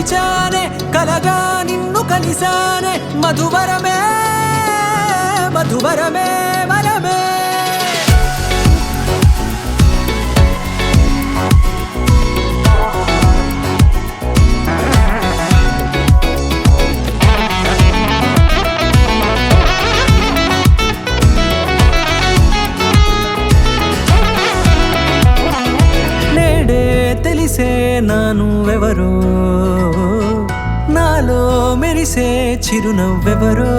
పిలిచానే కలగా నిన్ను కలిసానే మధువరమే మధువరమే వరమే తెలిసే నానువెవరో నాలో మెరిసే చిరునవ్వెవరో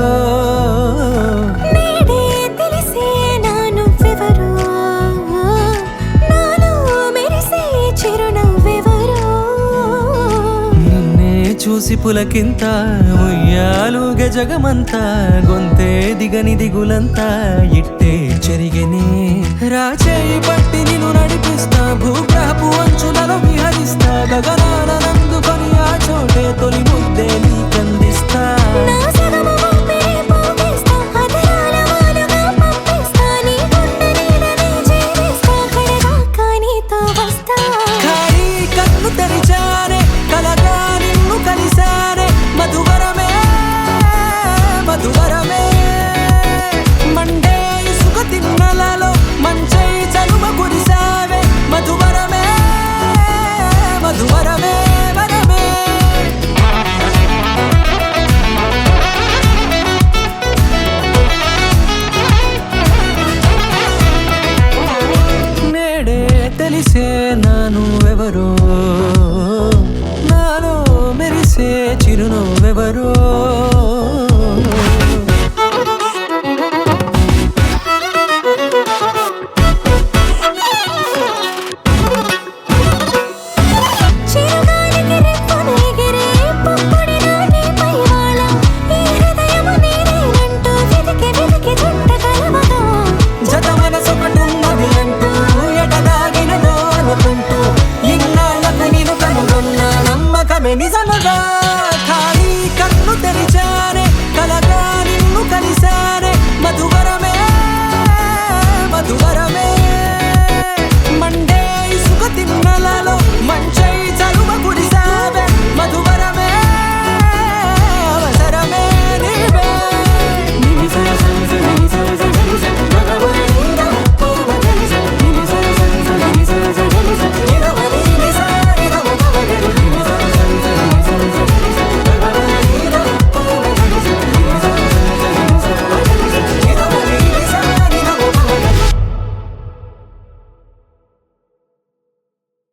నేడే తెలిసే నానువెవరో నాలో మెరిసే చిరునవ్వెవరో నిన్నే చూసి పులకింత ఉయ్యాలుగే జగమంతా గొంతే దిగని దిగులంతా ఇట్టే చెరిగెనే రాచేయి పట్టి నిన్ను నడిపిస్తా భూగ్రహపు అంచులలో విహరిస్తా గగనానందుకొని ఆ చోటే తొలి ముద్దే నీకందిస్తా నా